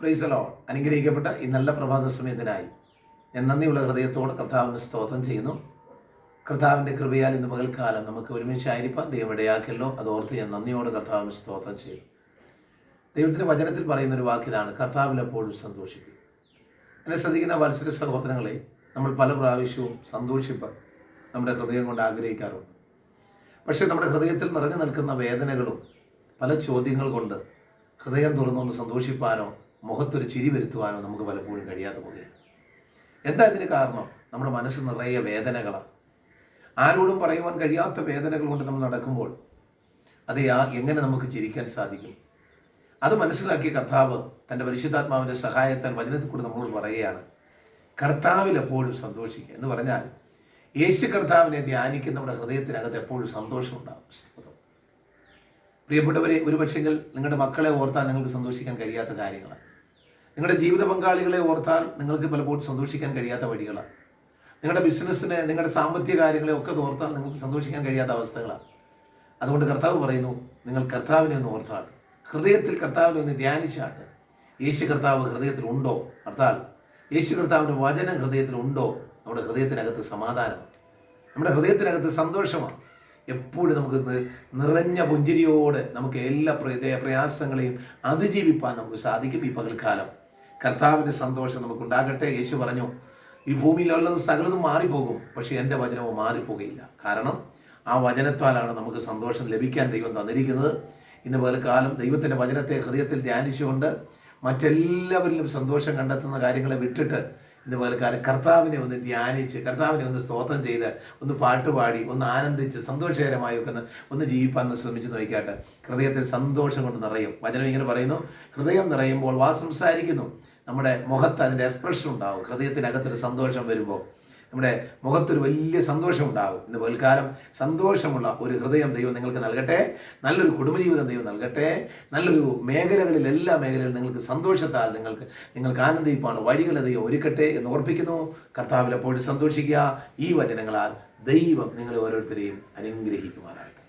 Praise the Lord. അനുഗ്രഹിക്കപ്പെട്ട ഈ നല്ല പ്രഭാത സമയത്തിനായി ഞാൻ നന്ദിയുള്ള ഹൃദയത്തോടെ കർത്താവിന് സ്തോത്രം ചെയ്യുന്നു. കർത്താവിൻ്റെ കൃപയാൽ ഇന്ന് പകൽക്കാലം നമുക്ക് ഒരുമിച്ചായിരിക്കാൻ ദൈവം ഇടയാക്കല്ലോ. അതോർത്ത് ഞാൻ നന്ദിയോടെ കർത്താവിന് സ്തോത്രം ചെയ്യും. ദൈവത്തിൻ്റെ വചനത്തിൽ പറയുന്ന ഒരു വാക്കിതാണ്, കർത്താവിൽ എപ്പോഴും സന്തോഷിക്കും. എന്നെ ശ്രദ്ധിക്കുന്ന വത്സര സഹോദരങ്ങളെ, നമ്മൾ പല പ്രാവശ്യവും സന്തോഷിപ്പാൻ നമ്മുടെ ഹൃദയം കൊണ്ട് ആഗ്രഹിക്കാറുണ്ട്. പക്ഷേ നമ്മുടെ ഹൃദയത്തിൽ നിറഞ്ഞു നിൽക്കുന്ന വേദനകളും പല ചോദ്യങ്ങൾ കൊണ്ട് ഹൃദയം തുറന്നൊന്ന് സന്തോഷിപ്പാനോ മുഖത്തൊരു ചിരി വരുത്തുവാനോ നമുക്ക് പലപ്പോഴും കഴിയാതെ പോവുകയാണ്. എന്താ ഇതിന് കാരണം? നമ്മുടെ മനസ്സ് നിറയെ വേദനകളാണ്. ആരോടും പറയുവാൻ കഴിയാത്ത വേദനകൾ കൊണ്ട് നമ്മൾ നടക്കുമ്പോൾ അത് എങ്ങനെ നമുക്ക് ചിരിക്കാൻ സാധിക്കും? അത് മനസ്സിലാക്കിയ കർത്താവ് തൻ്റെ പരിശുദ്ധാത്മാവിൻ്റെ സഹായത്താൽ വചനത്തിൽ കൂടി നമ്മളോട് പറയുകയാണ്, കർത്താവിൽ എപ്പോഴും സന്തോഷിക്കുക എന്ന് പറഞ്ഞാൽ യേശു കർത്താവിനെ ധ്യാനിക്കുന്ന നമ്മുടെ ഹൃദയത്തിനകത്ത് എപ്പോഴും സന്തോഷം ഉണ്ടാകും. പ്രിയപ്പെട്ടവരെ, ഒരു പക്ഷെങ്കിൽ നിങ്ങളുടെ മക്കളെ ഓർത്താൽ നിങ്ങൾക്ക് സന്തോഷിക്കാൻ കഴിയാത്ത കാര്യങ്ങളാണ്. നിങ്ങളുടെ ജീവിത പങ്കാളികളെ ഓർത്താൽ നിങ്ങൾക്ക് പലപ്പോഴും സന്തോഷിക്കാൻ കഴിയാത്ത വഴികളാണ്. നിങ്ങളുടെ ബിസിനസ്സിനെ, നിങ്ങളുടെ സാമ്പത്തിക കാര്യങ്ങളെ ഒക്കെ ഓർത്താൽ നിങ്ങൾക്ക് സന്തോഷിക്കാൻ കഴിയാത്ത അവസ്ഥകളാണ്. അതുകൊണ്ട് കർത്താവ് പറയുന്നു, നിങ്ങൾ കർത്താവിനെ ഒന്ന് ഓർത്താട്ട്, ഹൃദയത്തിൽ കർത്താവിനെ ഒന്ന് ധ്യാനിച്ചാട്ട്. യേശു കർത്താവ് ഹൃദയത്തിലുണ്ടോ? അർത്ഥാൽ യേശു കർത്താവിൻ്റെ വചനം ഹൃദയത്തിലുണ്ടോ? നമ്മുടെ ഹൃദയത്തിനകത്ത് സമാധാനം, നമ്മുടെ ഹൃദയത്തിനകത്ത് സന്തോഷമാണ്. എപ്പോഴും നമുക്ക് നിറഞ്ഞ പുഞ്ചിരിയോടെ നമുക്ക് എല്ലാ പ്രയാസങ്ങളെയും അതിജീവിപ്പാൻ നമുക്ക് സാധിക്കും. ഈ പകൽക്കാലം കർത്താവിൻ്റെ സന്തോഷം നമുക്കുണ്ടാകട്ടെ. യേശു പറഞ്ഞു, ഈ ഭൂമിയിലുള്ളത് സകലതും മാറിപ്പോകും, പക്ഷേ എൻ്റെ വചനവും മാറിപ്പോകുകയില്ല. കാരണം ആ വചനത്താലാണ് നമുക്ക് സന്തോഷം ലഭിക്കാൻ ദൈവം തന്നിരിക്കുന്നത്. ഇന്ന് പകൽക്കാലം ദൈവത്തിൻ്റെ വചനത്തെ ഹൃദയത്തിൽ ധ്യാനിച്ചുകൊണ്ട് മറ്റെല്ലാവരിലും സന്തോഷം കണ്ടെത്തുന്ന കാര്യങ്ങളെ വിട്ടിട്ട് ഇന്ന് പകൽക്കാലം കർത്താവിനെ ഒന്ന് ധ്യാനിച്ച്, കർത്താവിനെ ഒന്ന് സ്തോത്രം ചെയ്ത്, ഒന്ന് പാട്ടുപാടി, ഒന്ന് ആനന്ദിച്ച് സന്തോഷകരമായി ഒക്കെ ഒന്ന് ജീവിപ്പാൻ ശ്രമിച്ച് നോക്കിയാട്ട് ഹൃദയത്തിൽ സന്തോഷം കൊണ്ട് നിറയും. വചനം ഇങ്ങനെ പറയുന്നു, ഹൃദയം നിറയുമ്പോൾ വാ സംസാരിക്കുന്നു. നമ്മുടെ മുഖത്ത് അതിൻ്റെ എക്സ്പ്രഷൻ ഉണ്ടാവും. ഹൃദയത്തിനകത്തൊരു സന്തോഷം വരുമ്പോൾ നമ്മുടെ മുഖത്തൊരു വലിയ സന്തോഷം ഉണ്ടാകും. ഇന്ന് പകൽക്കാലം സന്തോഷമുള്ള ഒരു ഹൃദയം ദൈവം നിങ്ങൾക്ക് നൽകട്ടെ. നല്ലൊരു കുടുംബജീവിതം ദൈവം നൽകട്ടെ. നല്ലൊരു മേഖലകളിൽ, എല്ലാ മേഖലയിലും നിങ്ങൾക്ക് സന്തോഷത്താൽ നിങ്ങൾക്ക് ആനന്ദിപ്പാണ് വഴികളെ ദൈവം ഒരുക്കട്ടെ എന്ന് ഓർപ്പിക്കുന്നു. കർത്താവിൽ എപ്പോഴും സന്തോഷിക്കുക. ഈ വചനങ്ങളാൽ ദൈവം നിങ്ങളെ ഓരോരുത്തരെയും അനുഗ്രഹിക്കുമാറാകട്ടെ.